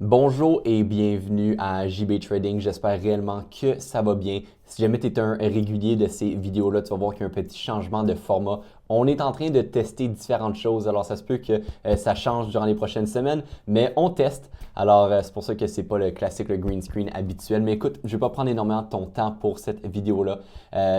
Bonjour et bienvenue à JB Trading. J'espère réellement que ça va bien. Si jamais tu es un régulier de ces vidéos-là, tu vas voir qu'il y a un petit changement de format. On est en train de tester différentes choses, alors ça se peut que ça change durant les prochaines semaines, mais on teste. Alors c'est pour ça que c'est pas le classique, le green screen habituel. Mais écoute, je ne vais pas prendre énormément de ton temps pour cette vidéo-là.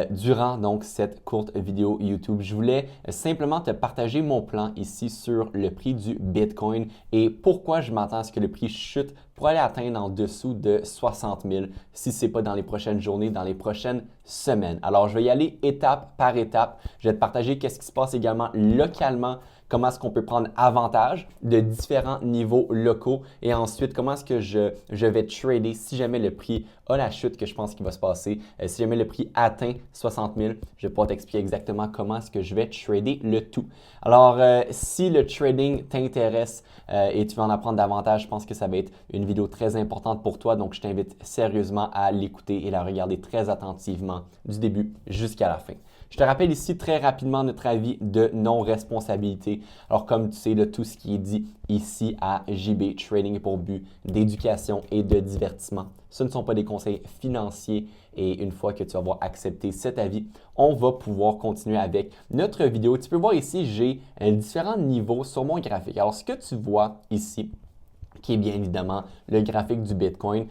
Durant donc cette courte vidéo YouTube, je voulais simplement te partager mon plan ici sur le prix du Bitcoin et pourquoi je m'attends à ce que le prix chute pour aller atteindre en dessous de 60 000 si ce n'est pas dans les prochaines journées, dans les prochaines semaines. Alors, je vais y aller étape par étape. Je vais te partager qu'est-ce qui se passe également localement, comment est-ce qu'on peut prendre avantage de différents niveaux locaux et ensuite comment est-ce que je vais trader si jamais le prix a la chute que je pense qu'il va se passer. Si jamais le prix atteint 60 000, je vais pouvoir t'expliquer exactement comment est-ce que je vais trader le tout. Alors, si le trading t'intéresse et tu veux en apprendre davantage, je pense que ça va être une vidéo très importante pour toi. Donc, je t'invite sérieusement à l'écouter et la regarder très attentivement du début jusqu'à la fin. Je te rappelle ici très rapidement notre avis de non-responsabilité. Alors, comme tu sais, tout ce qui est dit ici à JB Trading est pour but d'éducation et de divertissement. Ce ne sont pas des conseils financiers et une fois que tu vas avoir accepté cet avis, on va pouvoir continuer avec notre vidéo. Tu peux voir ici, j'ai différents niveaux sur mon graphique. Alors, ce que tu vois ici, qui est bien évidemment le graphique du Bitcoin,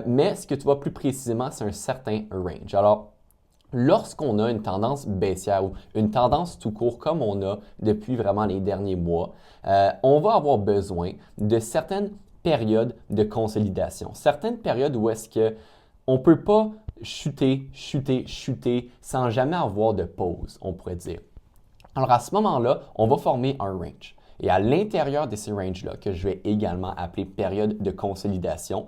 mais ce que tu vois plus précisément, c'est un certain range. Alors, lorsqu'on a une tendance baissière ou une tendance tout court comme on a depuis vraiment les derniers mois, on va avoir besoin de certaines périodes de consolidation. Certaines périodes où est-ce qu'on ne peut pas chuter, chuter, chuter sans jamais avoir de pause, on pourrait dire. Alors à ce moment-là, on va former un range. Et à l'intérieur de ces ranges-là, que je vais également appeler période de consolidation,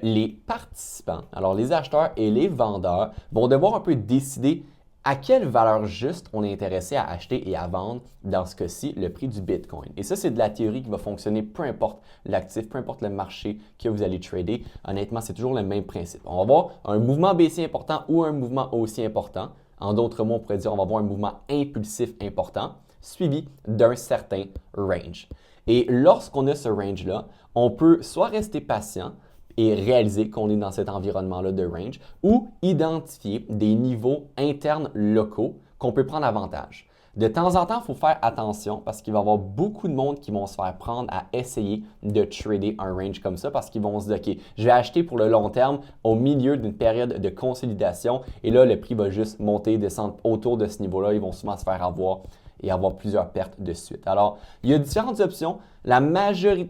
les participants, alors les acheteurs et les vendeurs, vont devoir un peu décider à quelle valeur juste on est intéressé à acheter et à vendre, dans ce cas-ci, le prix du Bitcoin. Et ça, c'est de la théorie qui va fonctionner peu importe l'actif, peu importe le marché que vous allez trader. Honnêtement, c'est toujours le même principe. On va avoir un mouvement baissier important ou un mouvement haussier important. En d'autres mots, on pourrait dire on va avoir un mouvement impulsif important suivi d'un certain range. Et lorsqu'on a ce range-là, on peut soit rester patient et réaliser qu'on est dans cet environnement-là de range ou identifier des niveaux internes locaux qu'on peut prendre avantage. De temps en temps, il faut faire attention parce qu'il va y avoir beaucoup de monde qui vont se faire prendre à essayer de trader un range comme ça parce qu'ils vont se dire, OK, je vais acheter pour le long terme au milieu d'une période de consolidation et là, le prix va juste monter, descendre autour de ce niveau-là. Ils vont souvent se faire avoir et avoir plusieurs pertes de suite. Alors, il y a différentes options. Dans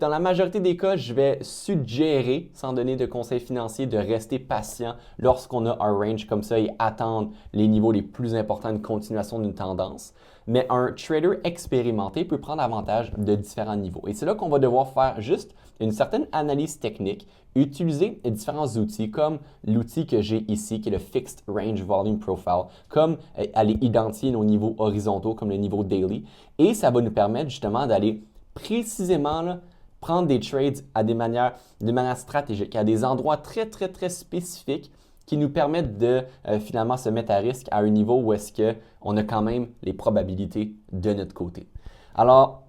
la majorité des cas, je vais suggérer, sans donner de conseils financiers, de rester patient lorsqu'on a un range comme ça et attendre les niveaux les plus importants de continuation d'une tendance. Mais un trader expérimenté peut prendre avantage de différents niveaux. Et c'est là qu'on va devoir faire juste une certaine analyse technique, utiliser différents outils comme l'outil que j'ai ici qui est le Fixed Range Volume Profile, comme aller identifier nos niveaux horizontaux comme le niveau daily. Et ça va nous permettre justement d'aller précisément là, prendre des trades de manière stratégique, à des endroits très, très, très spécifiques qui nous permettent de finalement se mettre à risque à un niveau où est-ce qu'on a quand même les probabilités de notre côté. Alors,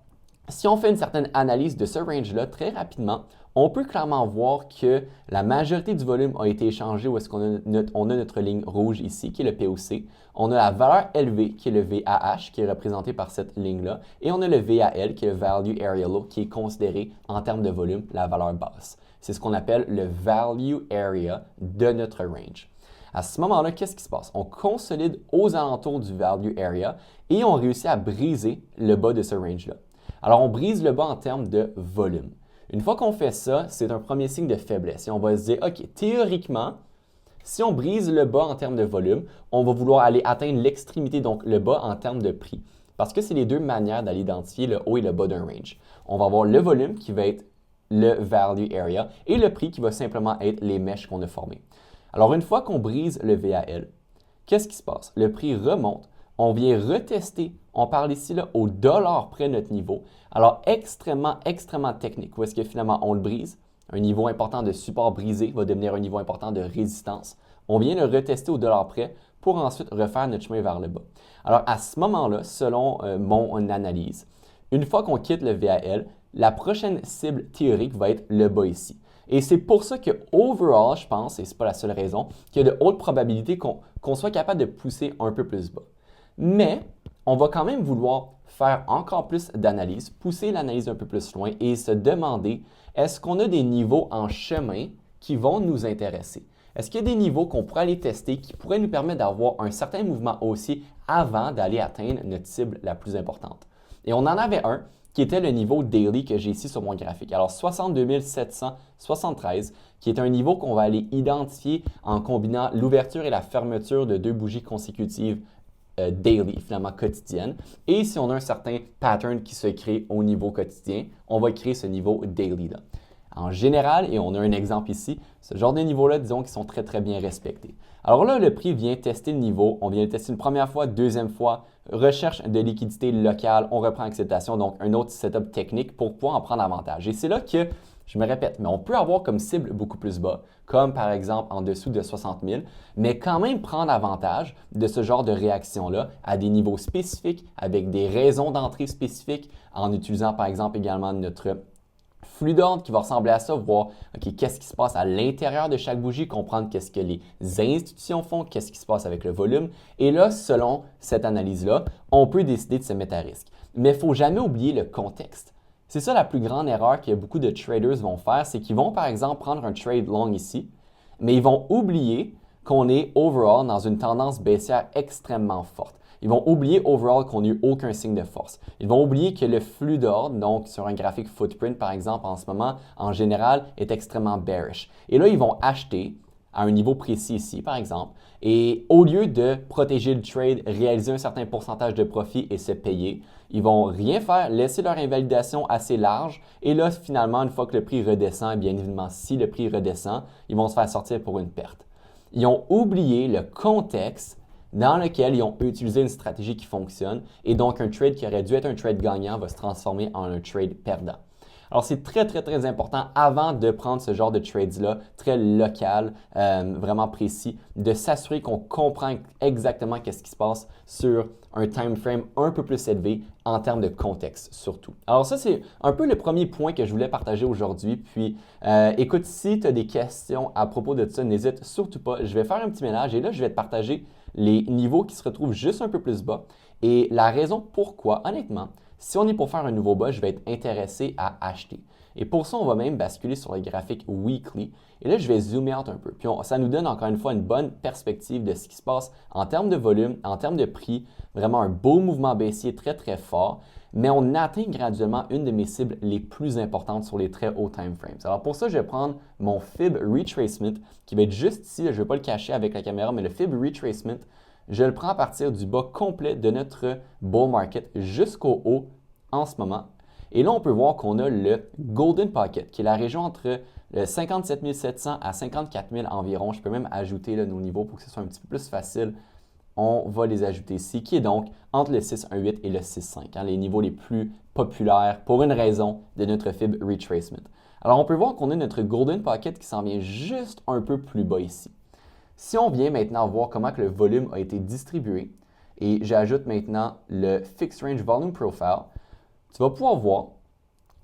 si on fait une certaine analyse de ce range-là très rapidement, on peut clairement voir que la majorité du volume a été échangé où est-ce qu'on a notre ligne rouge ici, qui est le POC. On a la valeur élevée, qui est le VAH, qui est représenté par cette ligne-là. Et on a le VAL, qui est le Value Area Low, qui est considéré en termes de volume la valeur basse. C'est ce qu'on appelle le Value Area de notre range. À ce moment-là, qu'est-ce qui se passe? On consolide aux alentours du Value Area et on réussit à briser le bas de ce range-là. Alors, on brise le bas en termes de volume. Une fois qu'on fait ça, c'est un premier signe de faiblesse. Et on va se dire, OK, théoriquement, si on brise le bas en termes de volume, on va vouloir aller atteindre l'extrémité, donc le bas en termes de prix. Parce que c'est les deux manières d'aller identifier le haut et le bas d'un range. On va avoir le volume qui va être le value area et le prix qui va simplement être les mèches qu'on a formées. Alors, une fois qu'on brise le VAL, qu'est-ce qui se passe? Le prix remonte. On vient retester, on parle ici là, au dollar près notre niveau. Alors, extrêmement, extrêmement technique. Où est-ce que finalement on le brise? Un niveau important de support brisé va devenir un niveau important de résistance. On vient le retester au dollar près pour ensuite refaire notre chemin vers le bas. Alors, à ce moment-là, selon mon analyse, une fois qu'on quitte le VAL, la prochaine cible théorique va être le bas ici. Et c'est pour ça que, overall, je pense, et ce n'est pas la seule raison, qu'il y a de hautes probabilités qu'on soit capable de pousser un peu plus bas. Mais on va quand même vouloir faire encore plus d'analyse, pousser l'analyse un peu plus loin et se demander, est-ce qu'on a des niveaux en chemin qui vont nous intéresser? Est-ce qu'il y a des niveaux qu'on pourrait aller tester qui pourraient nous permettre d'avoir un certain mouvement haussier avant d'aller atteindre notre cible la plus importante? Et on en avait un qui était le niveau daily que j'ai ici sur mon graphique. Alors 62 773, qui est un niveau qu'on va aller identifier en combinant l'ouverture et la fermeture de 2 bougies consécutives daily, finalement quotidienne. Et si on a un certain pattern qui se crée au niveau quotidien, on va créer ce niveau daily-là. En général, et on a un exemple ici, ce genre de niveaux-là, disons, qui sont très, très bien respectés. Alors là, le prix vient tester le niveau. On vient le tester une première fois, deuxième fois, recherche de liquidité locale, on reprend acceptation, donc un autre setup technique pour pouvoir en prendre avantage. Et c'est là que, je me répète, mais on peut avoir comme cible beaucoup plus bas, comme par exemple en dessous de 60 000, mais quand même prendre avantage de ce genre de réaction-là à des niveaux spécifiques, avec des raisons d'entrée spécifiques, en utilisant par exemple également notre flux d'ordre qui va ressembler à ça, voir qu'est-ce qui se passe à l'intérieur de chaque bougie, comprendre qu'est-ce que les institutions font, qu'est-ce qui se passe avec le volume. Et là, selon cette analyse-là, on peut décider de se mettre à risque. Mais il ne faut jamais oublier le contexte. C'est ça la plus grande erreur que beaucoup de traders vont faire, c'est qu'ils vont par exemple prendre un trade long ici, mais ils vont oublier qu'on est overall dans une tendance baissière extrêmement forte. Ils vont oublier overall qu'on n'a eu aucun signe de force. Ils vont oublier que le flux d'ordre, donc sur un graphique footprint par exemple en ce moment, en général, est extrêmement bearish. Et là, ils vont acheter à un niveau précis ici par exemple, et au lieu de protéger le trade, réaliser un certain pourcentage de profit et se payer, ils vont rien faire, laisser leur invalidation assez large et là, finalement, une fois que le prix redescend, et bien évidemment, si le prix redescend, ils vont se faire sortir pour une perte. Ils ont oublié le contexte dans lequel ils ont utilisé une stratégie qui fonctionne et donc un trade qui aurait dû être un trade gagnant va se transformer en un trade perdant. Alors, c'est très, très, très important avant de prendre ce genre de trades-là, très local, vraiment précis, de s'assurer qu'on comprend exactement qu'est-ce qui se passe sur un time frame un peu plus élevé en termes de contexte surtout. Alors ça, c'est un peu le premier point que je voulais partager aujourd'hui. Puis, écoute, si tu as des questions à propos de ça, n'hésite surtout pas. Je vais faire un petit ménage et là, je vais te partager les niveaux qui se retrouvent juste un peu plus bas et la raison pourquoi, honnêtement, si on est pour faire un nouveau bas, je vais être intéressé à acheter. Et pour ça, on va même basculer sur le graphique weekly. Et là, je vais zoomer out un peu. Puis ça nous donne encore une fois une bonne perspective de ce qui se passe en termes de volume, en termes de prix. Vraiment un beau mouvement baissier très, très fort. Mais on atteint graduellement une de mes cibles les plus importantes sur les très hauts time frames. Alors pour ça, je vais prendre mon Fib Retracement qui va être juste ici. Je ne vais pas le cacher avec la caméra, mais le Fib Retracement, je le prends à partir du bas complet de notre bull market jusqu'au haut en ce moment. Et là, on peut voir qu'on a le Golden Pocket, qui est la région entre 57 700 à 54 000 environ. Je peux même ajouter là, nos niveaux pour que ce soit un petit peu plus facile. On va les ajouter ici, qui est donc entre le 6.18 et le 6.5, les niveaux les plus populaires pour une raison de notre Fib Retracement. Alors, on peut voir qu'on a notre Golden Pocket qui s'en vient juste un peu plus bas ici. Si on vient maintenant voir comment que le volume a été distribué, et j'ajoute maintenant le Fixed Range Volume Profile, tu vas pouvoir voir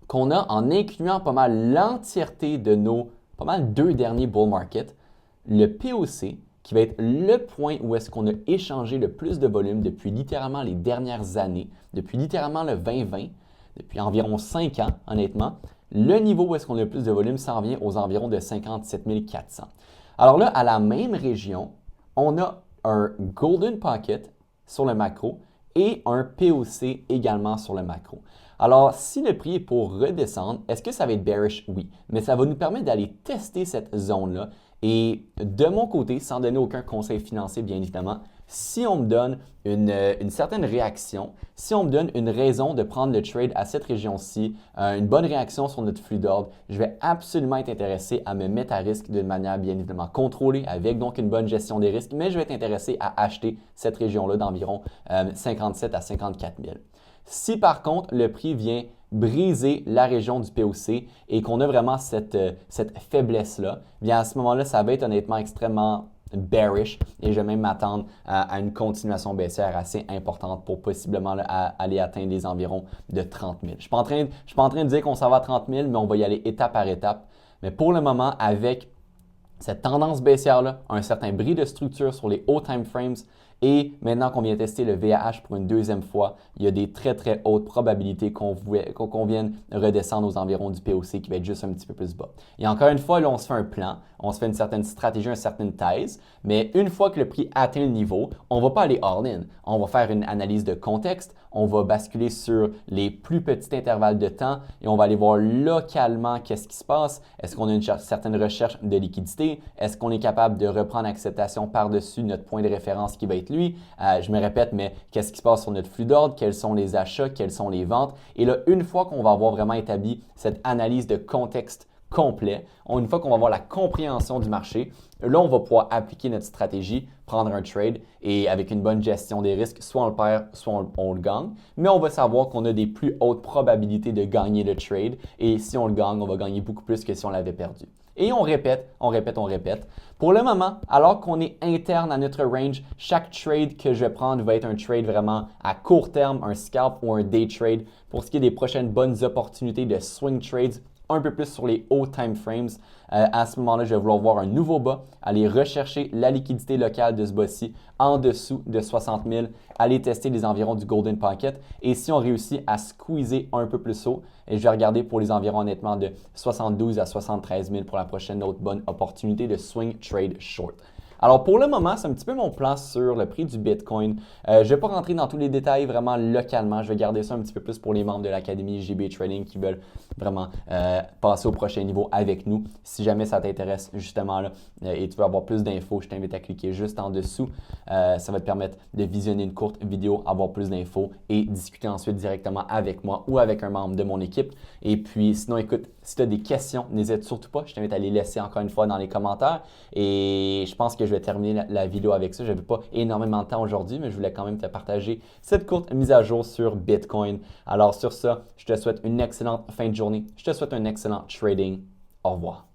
qu'on a, en incluant pas mal l'entièreté de nos pas mal 2 derniers bull markets, le POC, qui va être le point où est-ce qu'on a échangé le plus de volume depuis littéralement les dernières années, depuis littéralement le 2020, depuis environ 5 ans, honnêtement. Le niveau où est-ce qu'on a le plus de volume s'en vient aux environs de 57 400. Alors là, à la même région, on a un Golden Pocket sur le macro et un POC également sur le macro. Alors, si le prix est pour redescendre, est-ce que ça va être bearish? Oui, mais ça va nous permettre d'aller tester cette zone-là. Et de mon côté, sans donner aucun conseil financier, bien évidemment, si on me donne une certaine réaction, si on me donne une raison de prendre le trade à cette région-ci, une bonne réaction sur notre flux d'ordre, je vais absolument être intéressé à me mettre à risque d'une manière bien évidemment contrôlée, avec donc une bonne gestion des risques, mais je vais être intéressé à acheter cette région-là d'environ 57 à 54 000. Si par contre le prix vient briser la région du POC et qu'on a vraiment cette faiblesse-là, bien à ce moment-là, ça va être honnêtement extrêmement bearish et je vais même m'attendre à une continuation baissière assez importante pour possiblement aller atteindre les environs de 30 000. Je ne suis pas en train de dire qu'on s'en va à 30 000, mais on va y aller étape par étape. Mais pour le moment, avec cette tendance baissière-là, un certain bris de structure sur les hauts time frames et maintenant qu'on vient tester le VAH pour une deuxième fois, il y a des très très hautes probabilités qu'on vienne redescendre aux environs du POC qui va être juste un petit peu plus bas. Et encore une fois, là, on se fait un plan, on se fait une certaine stratégie, une certaine thèse, mais une fois que le prix atteint le niveau, on ne va pas aller all-in. On va faire une analyse de contexte, on va basculer sur les plus petits intervalles de temps et on va aller voir localement qu'est-ce qui se passe. Est-ce qu'on a une certaine recherche de liquidité? Est-ce qu'on est capable de reprendre acceptation par-dessus notre point de référence qui va être lui? Je me répète, mais qu'est-ce qui se passe sur notre flux d'ordre? Quels sont les achats? Quelles sont les ventes? Et là, une fois qu'on va avoir vraiment établi cette analyse de contexte complet, une fois qu'on va avoir la compréhension du marché, là, on va pouvoir appliquer notre stratégie, prendre un trade et avec une bonne gestion des risques, soit on le perd, soit on le gagne. Mais on va savoir qu'on a des plus hautes probabilités de gagner le trade et si on le gagne, on va gagner beaucoup plus que si on l'avait perdu. Et on répète, on répète, on répète. Pour le moment, alors qu'on est interne à notre range, chaque trade que je vais prendre va être un trade vraiment à court terme, un scalp ou un day trade. Pour ce qui est des prochaines bonnes opportunités de swing trades, un peu plus sur les hauts time frames. À ce moment-là, je vais vouloir voir un nouveau bas, aller rechercher la liquidité locale de ce bas-ci en dessous de 60 000, aller tester les environs du Golden Pocket. Et si on réussit à squeezer un peu plus haut, et je vais regarder pour les environs honnêtement de 72 à 73 000 pour la prochaine autre bonne opportunité de swing trade short. Alors pour le moment, c'est un petit peu mon plan sur le prix du Bitcoin. Je ne vais pas rentrer dans tous les détails vraiment localement. Je vais garder ça un petit peu plus pour les membres de l'Académie JB Trading qui veulent vraiment passer au prochain niveau avec nous. Si jamais ça t'intéresse justement là et tu veux avoir plus d'infos, je t'invite à cliquer juste en dessous. Ça va te permettre de visionner une courte vidéo, avoir plus d'infos et discuter ensuite directement avec moi ou avec un membre de mon équipe. Et puis sinon, écoute, si tu as des questions, n'hésite surtout pas. Je t'invite à les laisser encore une fois dans les commentaires. Et je pense que je vais terminer la vidéo avec ça. Je n'avais pas énormément de temps aujourd'hui, mais je voulais quand même te partager cette courte mise à jour sur Bitcoin. Alors sur ça, je te souhaite une excellente fin de journée. Je te souhaite un excellent trading. Au revoir.